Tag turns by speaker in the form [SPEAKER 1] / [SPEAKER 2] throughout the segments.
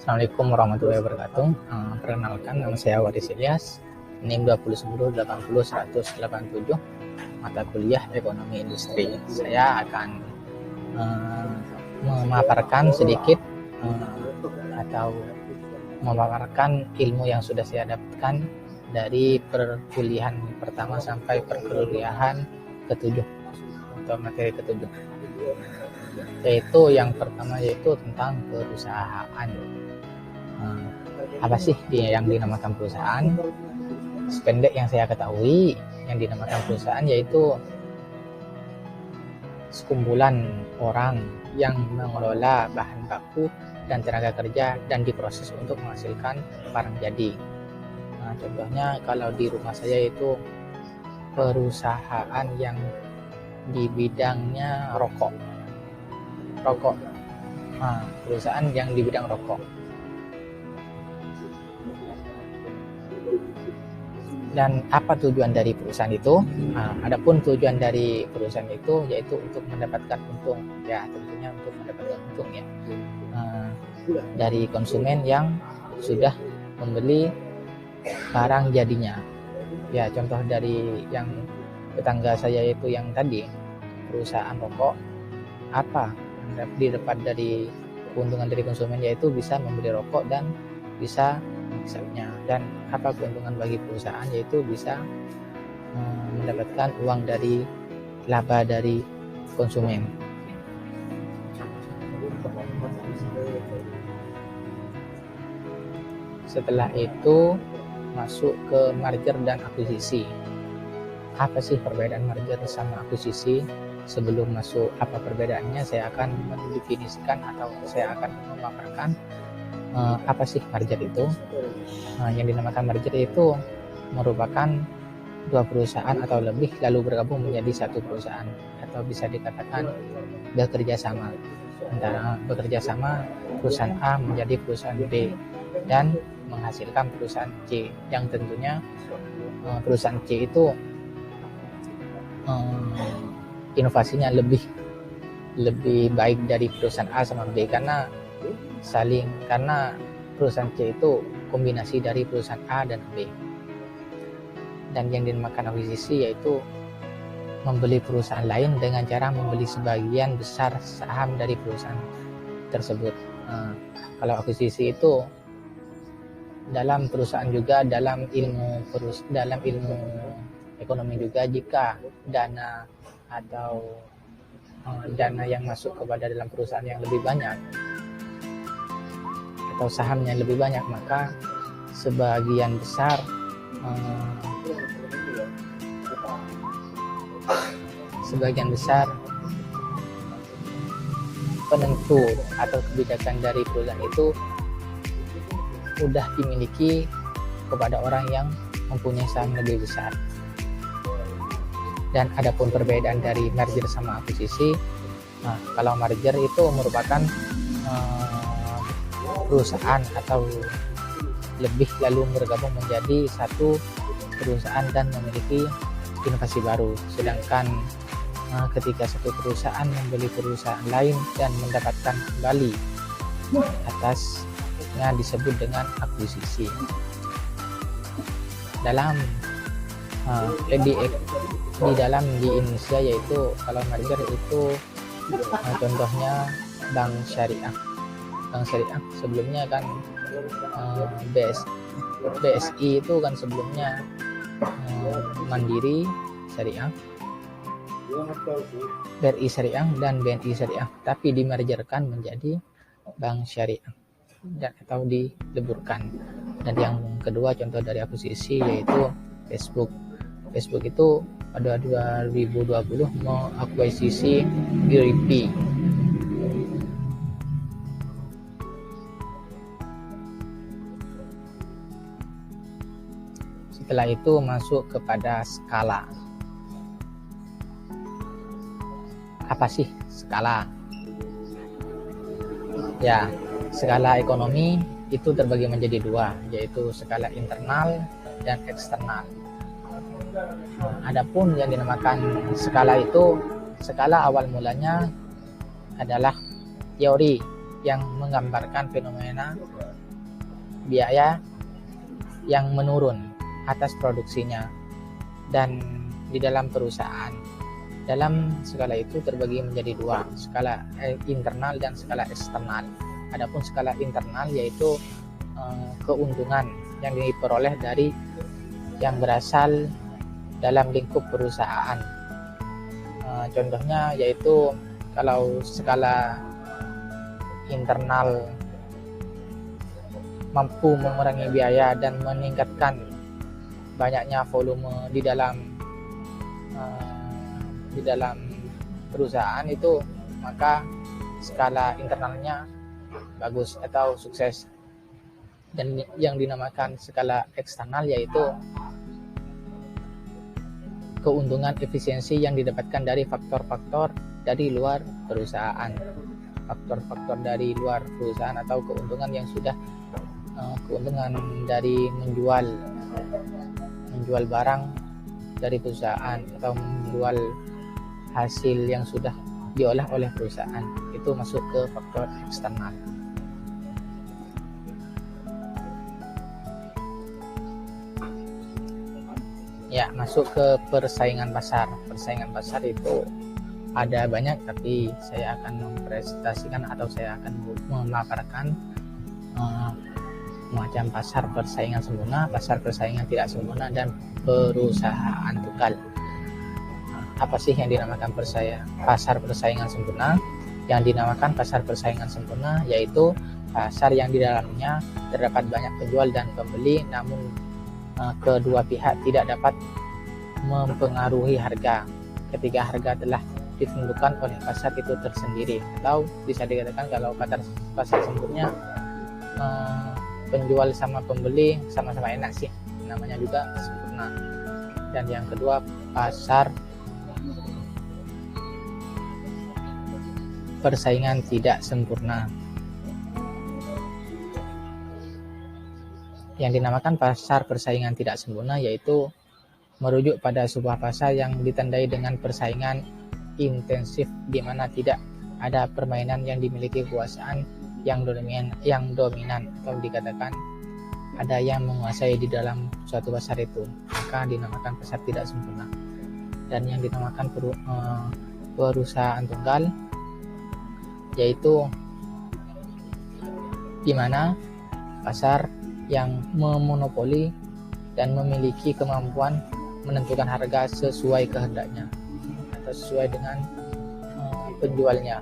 [SPEAKER 1] Assalamualaikum warahmatullahi wabarakatuh. Perkenalkan, nama saya Waris Ilyas, NIM 2010800187, mata kuliah Ekonomi Industri. Saya akan memaparkan sedikit atau memaparkan ilmu yang sudah saya dapatkan dari perkuliahan pertama sampai perkuliahan ketujuh atau materi ketujuh. Yaitu yang pertama yaitu tentang perusahaan. Apa sih yang dinamakan perusahaan? Sependek yang saya ketahui, yang dinamakan perusahaan yaitu sekumpulan orang yang mengelola bahan baku dan tenaga kerja dan diproses untuk menghasilkan barang jadi. Contohnya kalau di rumah saya itu perusahaan yang di bidangnya rokok. Perusahaan yang di bidang rokok. Dan apa tujuan dari perusahaan itu? Adapun tujuan dari perusahaan itu yaitu untuk mendapatkan untung, ya tentunya untuk mendapatkan untung ya dari konsumen yang sudah membeli barang jadinya. Ya contoh dari yang tetangga saya itu yang tadi perusahaan rokok, apa didapat dari keuntungan dari konsumen yaitu bisa membeli rokok dan bisa misalnya, dan apa keuntungan bagi perusahaan yaitu bisa mendapatkan uang dari laba dari konsumen. Setelah itu masuk ke merger dan akuisisi. Apa sih perbedaan merger sama akuisisi? Sebelum masuk apa perbedaannya, saya akan mendefinisikan atau saya akan memaparkan apa sih merger itu. Yang dinamakan merger itu merupakan dua perusahaan atau lebih lalu bergabung menjadi satu perusahaan, atau bisa dikatakan bekerja sama. Antara bekerja sama perusahaan A menjadi perusahaan B dan menghasilkan perusahaan C, yang tentunya perusahaan C itu inovasinya lebih baik dari perusahaan A sama B karena perusahaan C itu kombinasi dari perusahaan A dan B. Dan yang dinamakan akuisisi yaitu membeli perusahaan lain dengan cara membeli sebagian besar saham dari perusahaan tersebut. Kalau akuisisi itu dalam perusahaan juga, dalam ilmu ekonomi juga, jika dana atau dana yang masuk kepada dalam perusahaan yang lebih banyak atau sahamnya lebih banyak, maka sebagian besar penentu atau kebijakan dari perusahaan itu sudah dimiliki kepada orang yang mempunyai saham lebih besar. Dan adapun perbedaan dari merger sama akuisisi, kalau merger itu merupakan perusahaan atau lebih lalu bergabung menjadi satu perusahaan dan memiliki inovasi baru. Sedangkan ketika satu perusahaan membeli perusahaan lain dan mendapatkan kembali atasnya disebut dengan akuisisi. Di Indonesia yaitu kalau merger itu contohnya bank syariah sebelumnya kan BSI itu kan sebelumnya Mandiri Syariah, BRI Syariah dan BNI Syariah, tapi dimergerkan menjadi bank syariah dan atau dileburkan. Dan yang kedua contoh dari akuisisi yaitu Facebook itu pada 2020 mengakuisisi Grippi. Setelah itu masuk kepada skala. Apa sih skala? Ya, skala ekonomi itu terbagi menjadi dua, yaitu skala internal dan eksternal. Adapun yang dinamakan skala itu, skala awal mulanya adalah teori yang menggambarkan fenomena biaya yang menurun atas produksinya. Dan di dalam perusahaan, dalam skala itu terbagi menjadi dua, skala internal dan skala eksternal. Adapun skala internal yaitu keuntungan yang diperoleh dari yang berasal dalam lingkup perusahaan. Contohnya yaitu kalau skala internal mampu mengurangi biaya dan meningkatkan banyaknya volume di dalam perusahaan itu, maka skala internalnya bagus atau sukses. Dan yang dinamakan skala eksternal yaitu keuntungan efisiensi yang didapatkan dari faktor-faktor dari luar perusahaan. Faktor-faktor dari luar perusahaan atau keuntungan yang sudah keuntungan dari menjual barang dari perusahaan atau menjual hasil yang sudah diolah oleh perusahaan, itu masuk ke faktor eksternal. Ya, masuk ke persaingan pasar. Persaingan pasar itu ada banyak, tapi saya akan mempresentasikan atau saya akan memaparkan macam pasar persaingan sempurna, pasar persaingan tidak sempurna, dan perusahaan tunggal. Apa sih yang dinamakan pasar persaingan sempurna? Yang dinamakan pasar persaingan sempurna yaitu pasar yang di dalamnya terdapat banyak penjual dan pembeli, namun kedua pihak tidak dapat mempengaruhi harga ketika harga telah ditentukan oleh pasar itu tersendiri. Atau bisa dikatakan kalau pasar sempurna, penjual sama pembeli sama-sama enak sih, namanya juga sempurna. Dan yang kedua, pasar persaingan tidak sempurna. Yang dinamakan pasar persaingan tidak sempurna yaitu merujuk pada sebuah pasar yang ditandai dengan persaingan intensif, di mana tidak ada permainan yang dimiliki kekuasaan yang dominan atau dikatakan ada yang menguasai di dalam suatu pasar itu, maka dinamakan pasar tidak sempurna. Dan yang dinamakan perusahaan tunggal yaitu di mana pasar yang memonopoli dan memiliki kemampuan menentukan harga sesuai kehendaknya atau sesuai dengan penjualnya.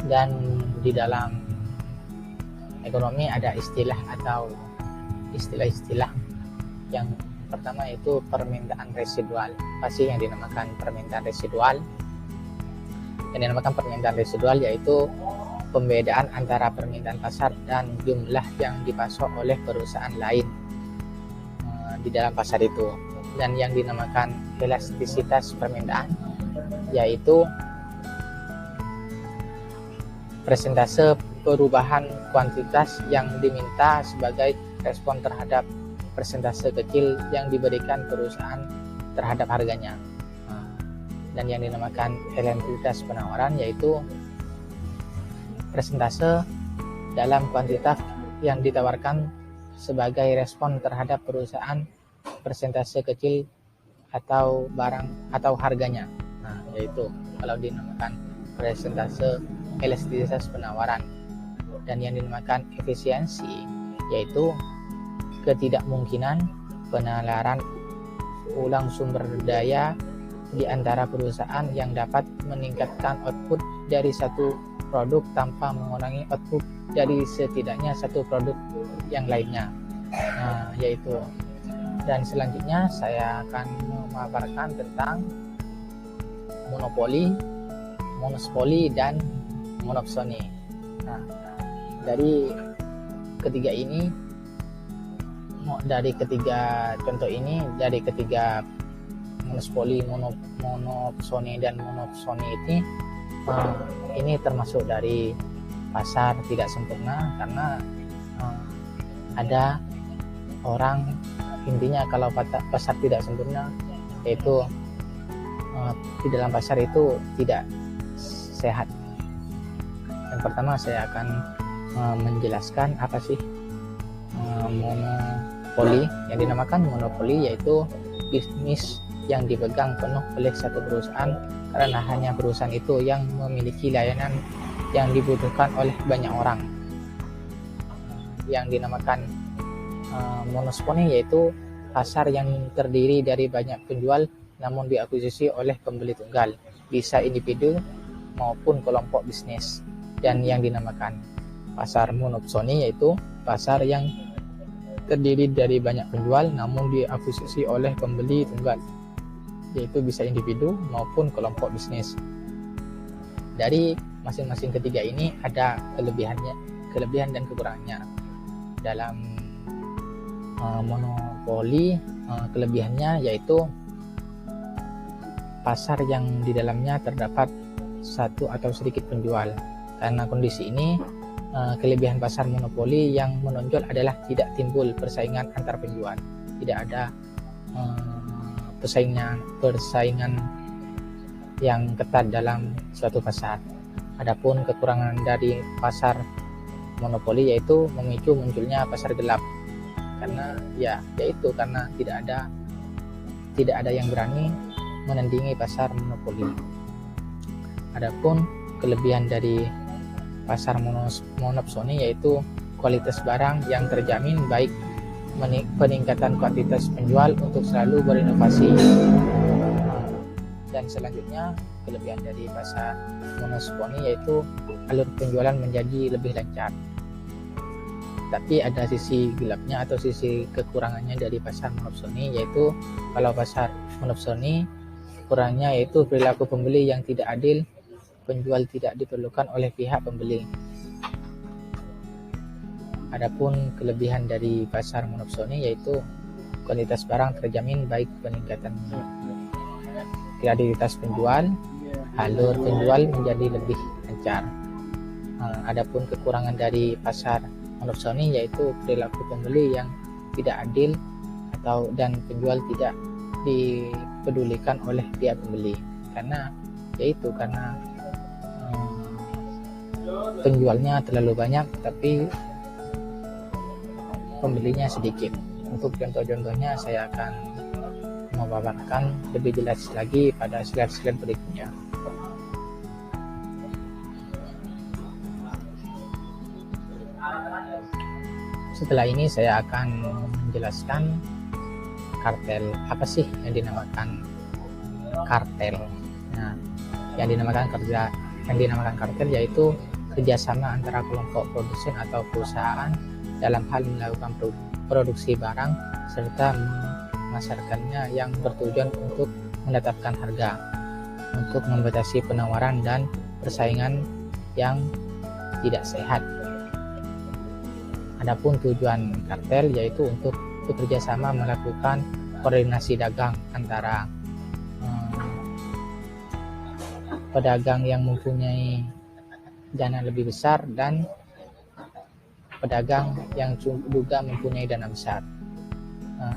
[SPEAKER 1] Dan di dalam ekonomi ada istilah atau istilah-istilah. Yang pertama yaitu permintaan residual. Apa sih yang dinamakan permintaan residual? Yang dinamakan permintaan residual yaitu pembedaan antara permintaan pasar dan jumlah yang dipasok oleh perusahaan lain di dalam pasar itu. Dan yang dinamakan elastisitas permintaan yaitu persentase perubahan kuantitas yang diminta sebagai respon terhadap persentase kecil yang diberikan perusahaan terhadap harganya. Dan yang dinamakan elastisitas penawaran yaitu persentase dalam kuantitas yang ditawarkan sebagai respon terhadap perusahaan persentase kecil atau barang atau harganya. Yaitu kalau dinamakan persentase elastisitas penawaran. Dan yang dinamakan efisiensi yaitu ketidakmungkinan penalaran ulang sumber daya di antara perusahaan yang dapat meningkatkan output dari satu produk tanpa mengurangi output dari setidaknya satu produk yang lainnya. Yaitu. Dan selanjutnya saya akan memaparkan tentang monopoli, monospoli, dan monopsoni. Dari ketiga contoh ini, dari ketiga monospoli, monopsoni, dan monopsoni ini termasuk dari pasar tidak sempurna, karena ada orang, intinya kalau pasar tidak sempurna yaitu di dalam pasar itu tidak sehat. Yang pertama saya akan menjelaskan apa sih monopoli. Yang dinamakan monopoli yaitu bisnis yang dipegang penuh oleh satu perusahaan karena hanya perusahaan itu yang memiliki layanan yang dibutuhkan oleh banyak orang. Yang dinamakan monosponi yaitu pasar yang terdiri dari banyak penjual namun diakuisisi oleh pembeli tunggal, bisa individu maupun kelompok bisnis. Dan yang dinamakan pasar monopsoni yaitu pasar yang terdiri dari banyak penjual namun diakuisisi oleh pembeli tunggal, yaitu bisa individu maupun kelompok bisnis. Dari masing-masing ketiga ini ada kelebihan dan kekurangannya. Dalam monopoli, kelebihannya yaitu pasar yang di dalamnya terdapat satu atau sedikit penjual. Karena kondisi ini, kelebihan pasar monopoli yang menonjol adalah tidak timbul persaingan antar penjual. Tidak ada persaingan yang ketat dalam suatu pasar. Adapun kekurangan dari pasar monopoli yaitu memicu munculnya pasar gelap. Karena karena tidak ada yang berani menandingi pasar monopoli. Adapun kelebihan dari pasar monopsoni yaitu kualitas barang yang terjamin, baik peningkatan kuantitas penjual untuk selalu berinovasi. Dan selanjutnya kelebihan dari pasar monopsoni yaitu alur penjualan menjadi lebih lancar. Tapi ada sisi gelapnya atau sisi kekurangannya dari pasar monopsoni, yaitu kalau pasar monopsoni kurangnya yaitu perilaku pembeli yang tidak adil, penjual tidak diperlukan oleh pihak pembeli. Adapun kelebihan dari pasar monopsoni yaitu kualitas barang terjamin, baik peningkatan kreativitas penjual, alur penjual menjadi lebih lancar. Adapun kekurangan dari pasar monopsoni yaitu perilaku pembeli yang tidak adil dan penjual tidak dipedulikan oleh pihak pembeli. Karena penjualnya terlalu banyak tapi pembelinya sedikit. Untuk contoh-contohnya saya akan memaparkan lebih jelas lagi pada slide-slide berikutnya. Setelah ini saya akan menjelaskan kartel. Apa sih yang dinamakan kartel? Nah, yang dinamakan kartel yaitu kerjasama antara kelompok produsen atau perusahaan dalam hal melakukan produksi barang serta memasarkannya yang bertujuan untuk menetapkan harga, untuk membatasi penawaran dan persaingan yang tidak sehat. Adapun tujuan kartel yaitu untuk bekerja sama melakukan koordinasi dagang antara pedagang yang mempunyai dana lebih besar dan pedagang yang juga mempunyai dana besar.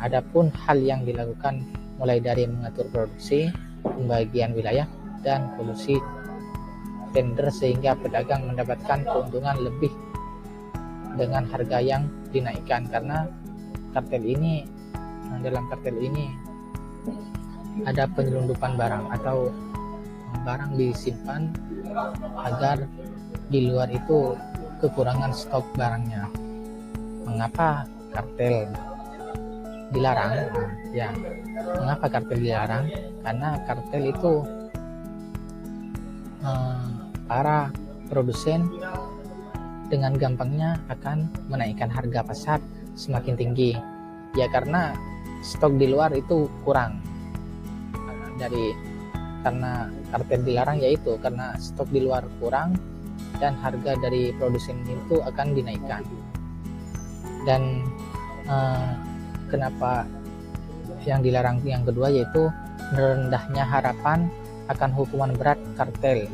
[SPEAKER 1] Adapun hal yang dilakukan mulai dari mengatur produksi, pembagian wilayah, dan polusi tender sehingga pedagang mendapatkan keuntungan lebih dengan harga yang dinaikkan. Karena dalam kartel ini ada penyelundupan barang atau barang disimpan agar di luar itu kekurangan stok barangnya. Mengapa kartel dilarang? Mengapa kartel dilarang? Karena kartel itu para produsen dengan gampangnya akan menaikkan harga pasar semakin tinggi. Karena stok di luar itu kurang. Karena kartel dilarang yaitu karena stok di luar kurang dan harga dari produsen itu akan dinaikkan. Dan kenapa yang dilarang yang kedua yaitu rendahnya harapan akan hukuman berat kartel.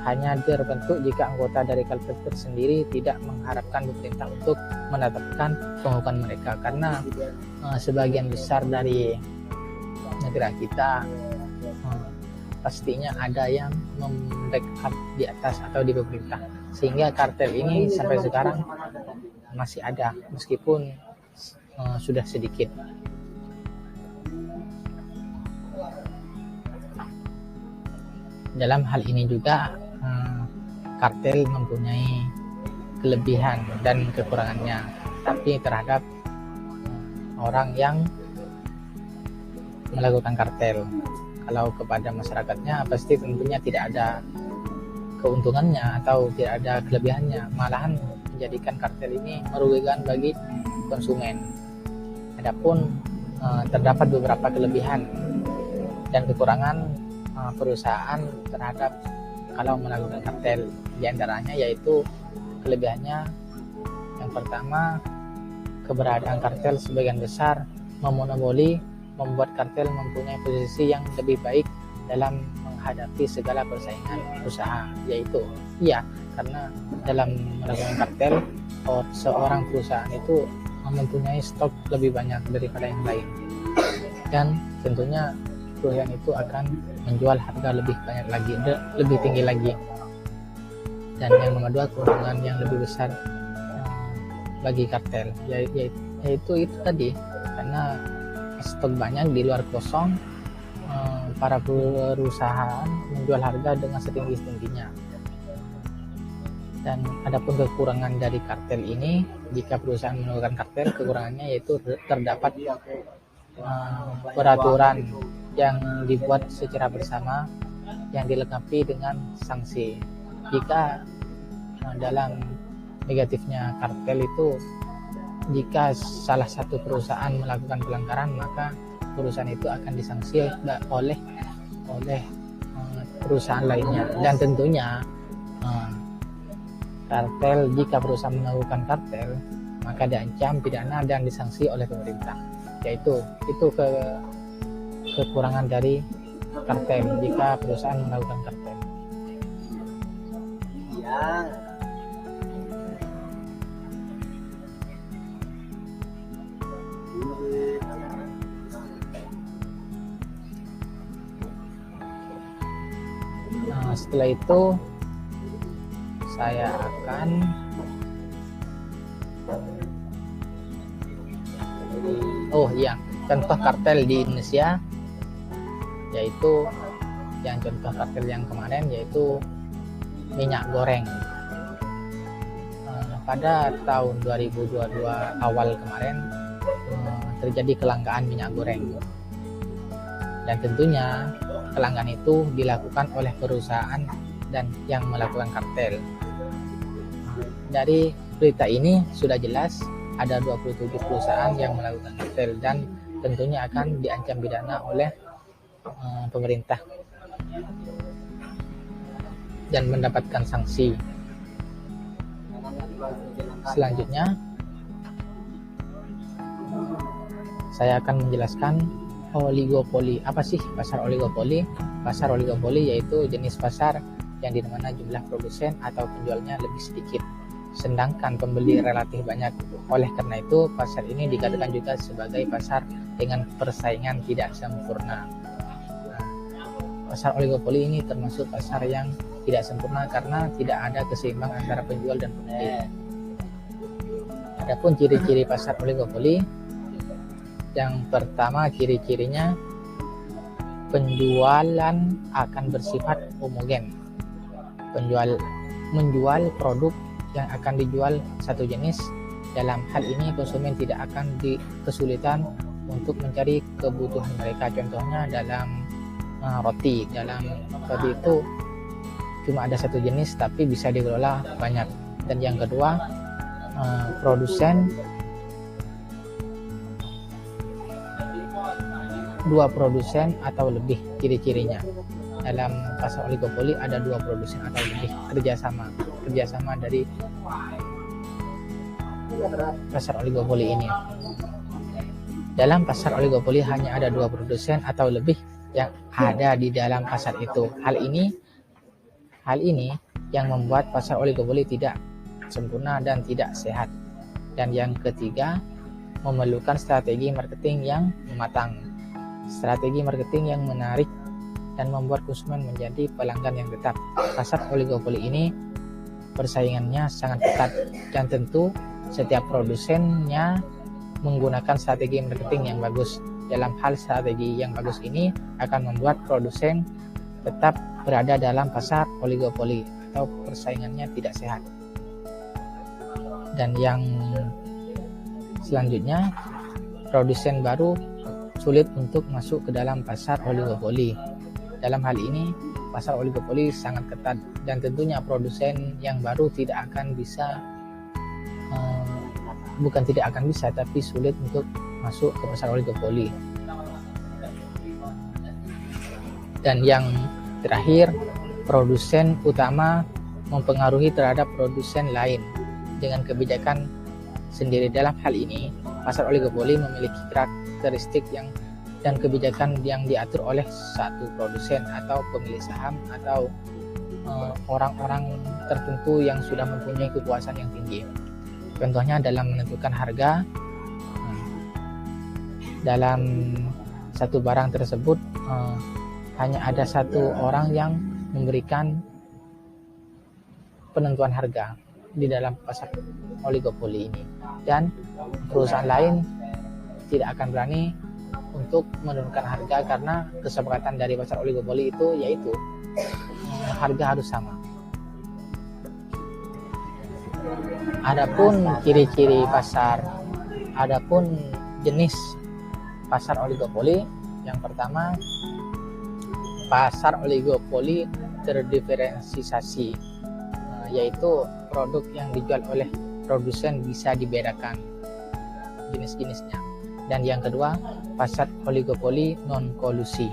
[SPEAKER 1] Hanya terbentuk jika anggota dari kartel sendiri tidak mengharapkan pemerintah untuk menetapkan penghukuman mereka. Karena sebagian besar dari negara kita pastinya ada yang membackup di atas atau di pemerintah, sehingga kartel ini sampai sekarang masih ada meskipun sudah sedikit. Dalam hal ini juga kartel mempunyai kelebihan dan kekurangannya, tapi terhadap orang yang melakukan kartel. Kalau kepada masyarakatnya pasti tentunya tidak ada keuntungannya atau tidak ada kelebihannya, malahan menjadikan kartel ini merugikan bagi konsumen. Adapun terdapat beberapa kelebihan dan kekurangan perusahaan terhadap kalau melakukan kartel. Di antaranya yaitu kelebihannya, yang pertama, keberadaan kartel sebagian besar memonopoli, membuat kartel mempunyai posisi yang lebih baik dalam menghadapi segala persaingan usaha, yaitu karena dalam melakukan kartel seorang perusahaan itu mempunyai stok lebih banyak daripada yang lain, dan tentunya perusahaan itu akan menjual harga lebih banyak lagi, lebih tinggi lagi. Dan yang kedua, keuntungan yang lebih besar bagi kartel yaitu itu tadi, karena stok banyak di luar kosong, para perusahaan menjual harga dengan setinggi-tingginya. Dan adapun kekurangan dari kartel ini, jika perusahaan melakukan kartel, kekurangannya yaitu terdapat peraturan yang dibuat secara bersama yang dilengkapi dengan sanksi. Jika dalam negatifnya kartel itu, jika salah satu perusahaan melakukan pelanggaran, maka perusahaan itu akan disanksi oleh perusahaan lainnya. Dan tentunya kartel, jika perusahaan melakukan kartel, maka diancam pidana dan disanksi oleh pemerintah. Yaitu kekurangan dari kartel jika perusahaan melakukan kartel. Setelah itu saya akan contoh kartel di Indonesia, yaitu yang contoh kartel yang kemarin yaitu minyak goreng. Pada tahun 2022 awal kemarin terjadi kelangkaan minyak goreng, dan tentunya kelangkaan itu dilakukan oleh perusahaan dan yang melakukan kartel. Dari berita ini sudah jelas ada 27 perusahaan yang melakukan kartel dan tentunya akan diancam pidana oleh pemerintah dan mendapatkan sanksi. Selanjutnya saya akan menjelaskan oligopoli. Apa sih pasar oligopoli? Pasar oligopoli yaitu jenis pasar yang di mana jumlah produsen atau penjualnya lebih sedikit, sedangkan pembeli relatif banyak. Oleh karena itu, pasar ini dikatakan juga sebagai pasar dengan persaingan tidak sempurna. Pasar oligopoli ini termasuk pasar yang tidak sempurna karena tidak ada keseimbangan antara penjual dan pembeli. Adapun ciri-ciri pasar oligopoli, yang pertama, ciri-cirinya penjualan akan bersifat homogen. Menjual produk yang akan dijual satu jenis. Dalam hal ini konsumen tidak akan kesulitan untuk mencari kebutuhan mereka. Contohnya dalam roti. Dalam roti itu cuma ada satu jenis tapi bisa dikelola banyak. Dan yang kedua, dua produsen atau lebih. Ciri-cirinya dalam pasar oligopoli ada dua produsen atau lebih kerjasama dari pasar oligopoli ini. Dalam pasar oligopoli hanya ada dua produsen atau lebih yang ada di dalam pasar itu. Hal ini yang membuat pasar oligopoli tidak sempurna dan tidak sehat. Dan yang ketiga, memerlukan strategi marketing yang matang. Strategi marketing yang menarik dan membuat konsumen menjadi pelanggan yang tetap. Pasar oligopoli ini persaingannya sangat ketat dan tentu setiap produsennya menggunakan strategi marketing yang bagus. Dalam hal strategi yang bagus ini akan membuat produsen tetap berada dalam pasar oligopoli atau persaingannya tidak sehat. Dan yang selanjutnya, produsen baru sulit untuk masuk ke dalam pasar oligopoli. Dalam hal ini, pasar oligopoli sangat ketat dan tentunya produsen yang baru tidak akan bisa, bukan tidak akan bisa, tapi sulit untuk masuk ke pasar oligopoli. Dan yang terakhir, produsen utama mempengaruhi terhadap produsen lain dengan kebijakan sendiri. Dalam hal ini, pasar oligopoli memiliki karakteristik dan kebijakan yang diatur oleh satu produsen atau pemilik saham atau orang-orang tertentu yang sudah mempunyai kekuasaan yang tinggi. Contohnya dalam menentukan harga, dalam satu barang tersebut hanya ada satu orang yang memberikan penentuan harga di dalam pasar oligopoli ini, dan perusahaan lain tidak akan berani untuk menurunkan harga karena kesepakatan dari pasar oligopoli itu yaitu harga harus sama. Adapun ciri-ciri pasar, adapun jenis pasar oligopoli, yang pertama, pasar oligopoli terdiferensiasi, yaitu produk yang dijual oleh produsen bisa dibedakan jenis-jenisnya. Dan yang kedua, pasar oligopoli non-kolusi.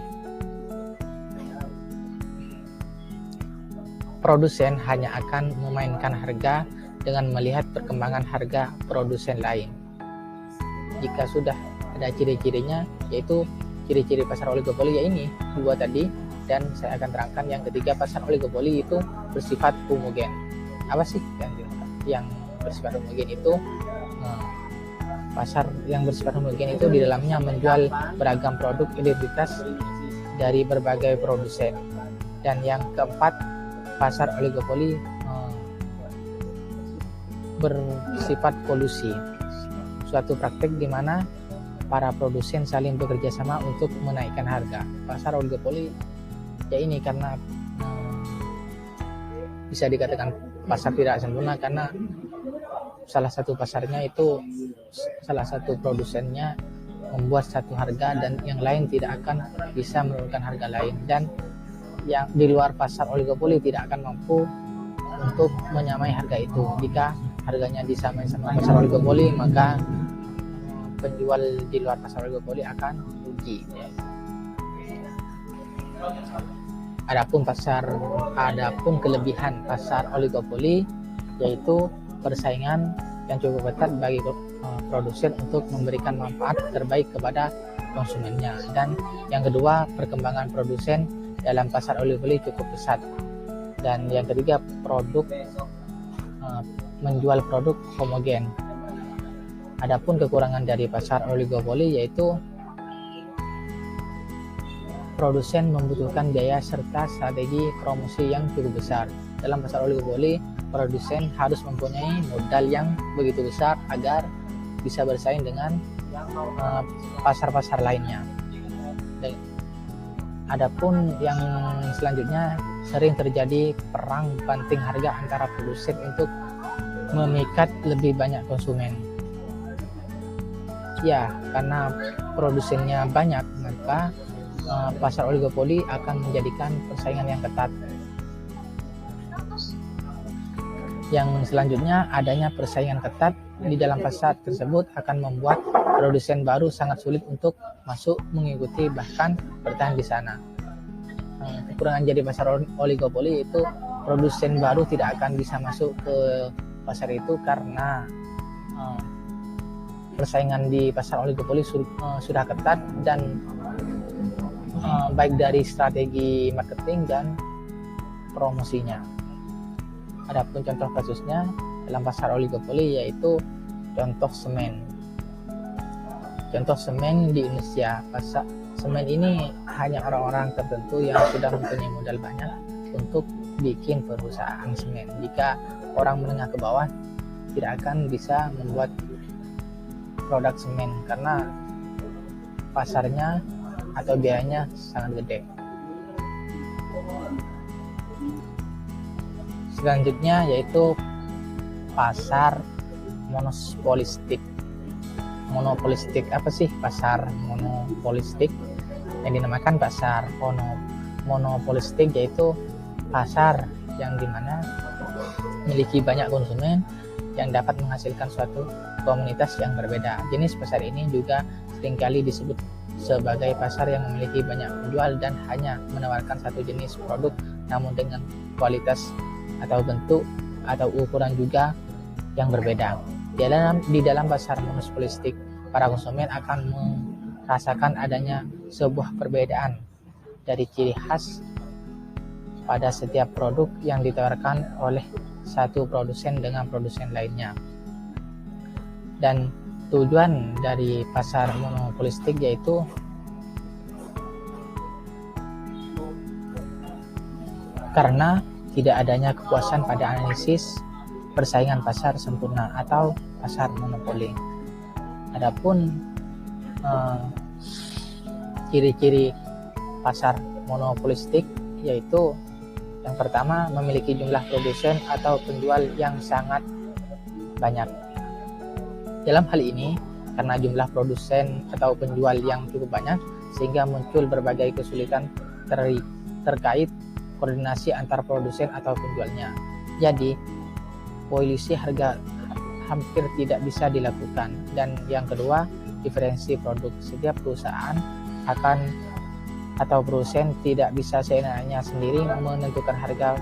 [SPEAKER 1] Produsen hanya akan memainkan harga dengan melihat perkembangan harga produsen lain. Jika sudah ada ciri-cirinya, yaitu ciri-ciri pasar oligopoli ya ini dua tadi, dan saya akan terangkan yang ketiga. Pasar oligopoli itu bersifat homogen. Apa sih yang bersifat homogen itu? Pasar yang bersifat homogen itu di dalamnya menjual beragam produk identitas dari berbagai produsen. Dan yang keempat, pasar oligopoli bersifat kolusi, suatu praktik di mana para produsen saling bekerja sama untuk menaikkan harga. Pasar oligopoli ya ini karena bisa dikatakan pasar tidak sempurna karena salah satu pasarnya itu, salah satu produsennya membuat satu harga dan yang lain tidak akan bisa menurunkan harga lain, dan yang di luar pasar oligopoli tidak akan mampu untuk menyamai harga itu. Jika harganya disamai sama pasar oligopoli, maka penjual di luar pasar oligopoli akan rugi. Adapun kelebihan pasar oligopoli yaitu persaingan yang cukup ketat bagi produsen untuk memberikan manfaat terbaik kepada konsumennya. Dan yang kedua, perkembangan produsen dalam pasar oligopoli cukup pesat. Dan yang ketiga, menjual produk homogen. Adapun kekurangan dari pasar oligopoli yaitu produsen membutuhkan biaya serta strategi promosi yang cukup besar. Dalam pasar oligopoli, produsen harus mempunyai modal yang begitu besar agar bisa bersaing dengan pasar-pasar lainnya. Dan adapun yang selanjutnya, sering terjadi perang banting harga antara produsen untuk memikat lebih banyak konsumen. Ya, karena produsennya banyak, maka pasar oligopoli akan menjadikan persaingan yang ketat. Yang selanjutnya, adanya persaingan ketat di dalam pasar tersebut akan membuat produsen baru sangat sulit untuk masuk, mengikuti, bahkan bertahan di sana. Kekurangan jadi pasar oligopoli itu produsen baru tidak akan bisa masuk ke pasar itu karena persaingan di pasar oligopoli sudah ketat dan baik dari strategi marketing dan promosinya. Adapun contoh kasusnya dalam pasar oligopoli yaitu contoh semen. Contoh semen di Indonesia, semen ini hanya orang-orang tertentu yang sudah mempunyai modal banyak untuk bikin perusahaan semen. Jika orang menengah ke bawah tidak akan bisa membuat produk semen karena pasarnya atau biayanya sangat gede. Selanjutnya yaitu pasar monopolistik. Monopolistik apa sih pasar monopolistik? Yang dinamakan pasar monopolistik yaitu pasar yang dimana memiliki banyak konsumen yang dapat menghasilkan suatu komunitas yang berbeda. Jenis pasar ini juga seringkali disebut sebagai pasar yang memiliki banyak penjual dan hanya menawarkan satu jenis produk namun dengan kualitas atau bentuk atau ukuran juga yang berbeda. Di dalam pasar monopolistik, para konsumen akan merasakan adanya sebuah perbedaan dari ciri khas pada setiap produk yang ditawarkan oleh satu produsen dengan produsen lainnya. Dan tujuan dari pasar monopolistik yaitu karena tidak adanya kepuasan pada analisis persaingan pasar sempurna atau pasar monopoli. Adapun ciri-ciri pasar monopolistik yaitu yang pertama, memiliki jumlah produsen atau penjual yang sangat banyak. Dalam hal ini, karena jumlah produsen atau penjual yang cukup banyak, sehingga muncul berbagai kesulitan terkait koordinasi antar produsen atau penjualnya. Jadi, polisi harga hampir tidak bisa dilakukan. Dan yang kedua, diferensi produk. Setiap perusahaan atau produsen tidak bisa seenaknya sendiri menentukan harga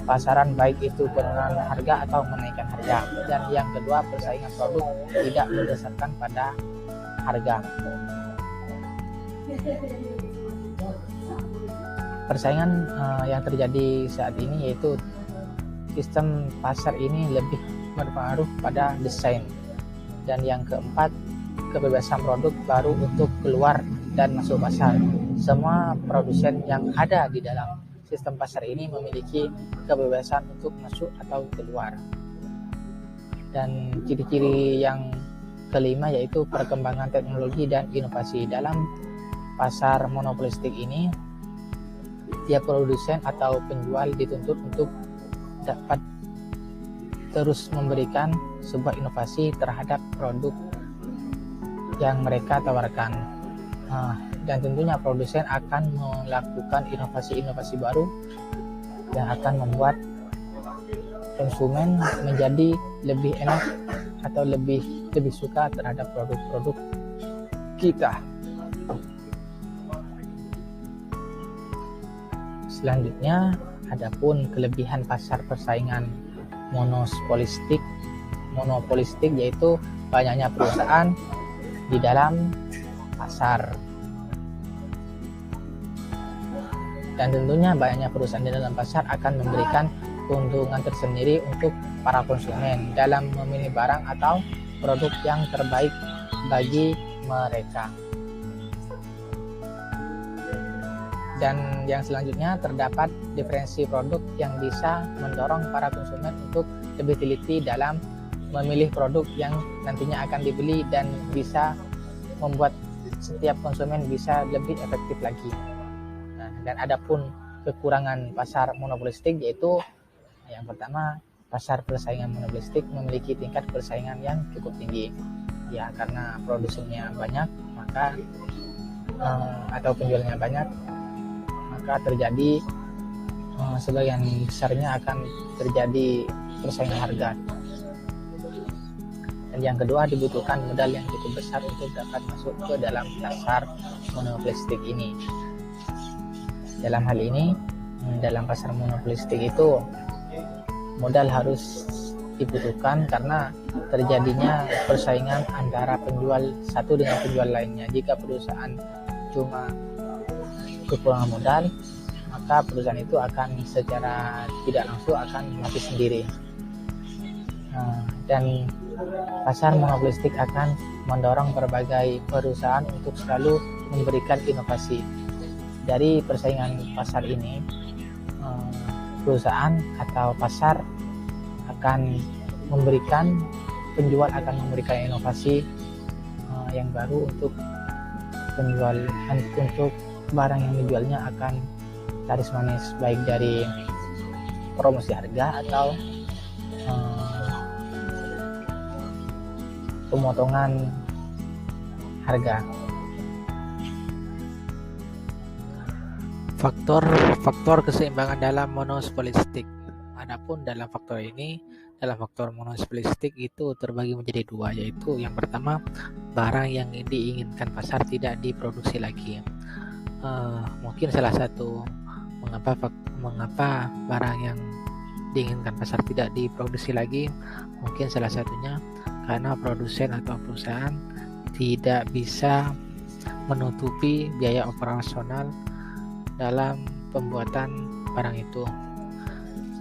[SPEAKER 1] pasaran, baik itu penurunan harga atau menaikkan harga. Dan yang kedua, persaingan produk tidak berdasarkan pada harga. Persaingan yang terjadi saat ini yaitu sistem pasar ini lebih berpengaruh pada desain. Dan yang keempat, kebebasan produk baru untuk keluar dan masuk pasar. Semua produsen yang ada di dalam sistem pasar ini memiliki kebebasan untuk masuk atau keluar. Dan ciri-ciri yang kelima yaitu perkembangan teknologi dan inovasi. Dalam pasar monopolistik ini, tiap produsen atau penjual dituntut untuk dapat terus memberikan sebuah inovasi terhadap produk yang mereka tawarkan. Dan tentunya produsen akan melakukan inovasi-inovasi baru yang akan membuat konsumen menjadi lebih enak atau lebih suka terhadap produk-produk kita. Selanjutnya, adapun kelebihan pasar persaingan monopolistik yaitu banyaknya perusahaan di dalam pasar. Dan tentunya banyaknya perusahaan di dalam pasar akan memberikan keuntungan tersendiri untuk para konsumen dalam memilih barang atau produk yang terbaik bagi mereka. Dan yang selanjutnya, terdapat diferensi produk yang bisa mendorong para konsumen untuk lebih teliti dalam memilih produk yang nantinya akan dibeli dan bisa membuat setiap konsumen bisa lebih efektif lagi. Dan adapun kekurangan pasar monopolistik yaitu yang pertama, pasar persaingan monopolistik memiliki tingkat persaingan yang cukup tinggi. Ya, karena produsennya banyak, maka atau penjualnya banyak, maka terjadi sebagian besarnya akan terjadi persaingan harga. Dan yang kedua, dibutuhkan modal yang cukup besar untuk dapat masuk ke dalam pasar monopolistik ini. Dalam hal ini, dalam pasar monopolistik itu modal harus dibutuhkan karena terjadinya persaingan antara penjual satu dengan penjual lainnya. Jika perusahaan cuma kekurangan modal, maka perusahaan itu akan secara tidak langsung akan mati sendiri. Dan pasar monopolistik akan mendorong berbagai perusahaan untuk selalu memberikan inovasi. Dari persaingan pasar ini, perusahaan atau pasar akan memberikan, penjual akan memberikan inovasi yang baru untuk penjual, untuk barang yang dijualnya akan laris manis, baik dari promosi harga atau pemotongan harga. Faktor keseimbangan dalam monopolistik. Adapun dalam faktor monopolistik itu terbagi menjadi dua, yaitu yang pertama, barang yang diinginkan pasar tidak diproduksi lagi. Mungkin salah satu mengapa barang yang diinginkan pasar tidak diproduksi lagi, mungkin salah satunya karena produsen atau perusahaan tidak bisa menutupi biaya operasional dalam pembuatan barang itu.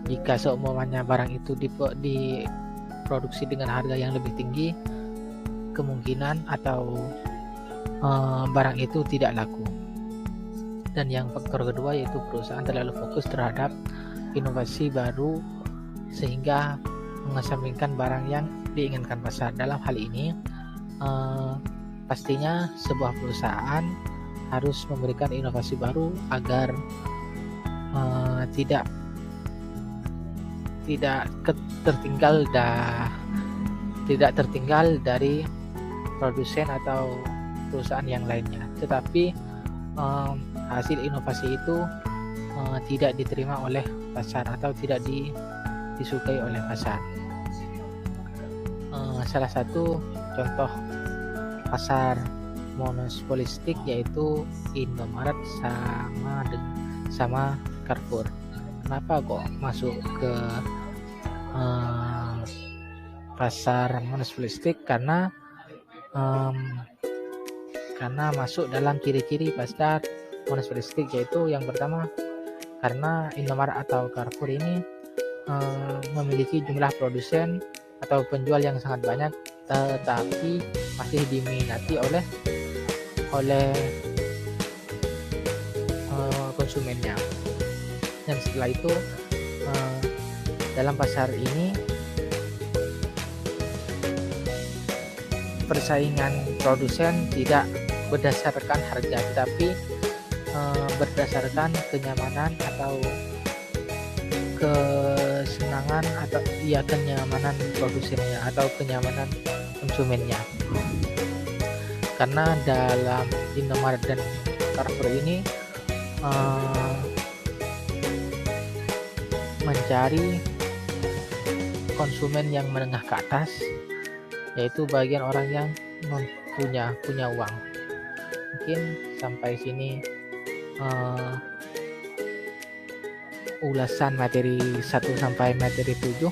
[SPEAKER 1] Jika seumpamanya barang itu diproduksi dengan harga yang lebih tinggi, kemungkinan atau barang itu tidak laku. Dan yang faktor kedua yaitu perusahaan terlalu fokus terhadap inovasi baru sehingga mengesampingkan barang yang diinginkan pasar. Dalam hal ini pastinya sebuah perusahaan harus memberikan inovasi baru agar tidak tertinggal dari produsen atau perusahaan yang lainnya. Tetapi hasil inovasi itu tidak diterima oleh pasar atau tidak disukai oleh pasar. Salah satu contoh pasar monopolistik yaitu Indomaret sama Carrefour. Kenapa kok masuk ke pasar monopolistik? Karena masuk dalam ciri-ciri pasar monopolistik, yaitu yang pertama, karena Indomaret atau Carrefour ini memiliki jumlah produsen atau penjual yang sangat banyak, tetapi masih diminati oleh konsumennya. Dan setelah itu dalam pasar ini persaingan produsen tidak berdasarkan harga, tetapi berdasarkan kenyamanan atau kesenangan atau kenyamanan produsennya atau kenyamanan konsumennya. Karena dalam Indomaret dan Carrefour ini mencari konsumen yang menengah ke atas, yaitu bagian orang yang punya uang. Mungkin sampai sini ulasan materi 1 sampai materi 7.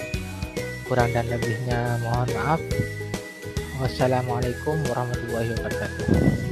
[SPEAKER 1] Kurang dan lebihnya mohon maaf. Wassalamualaikum warahmatullahi wabarakatuh.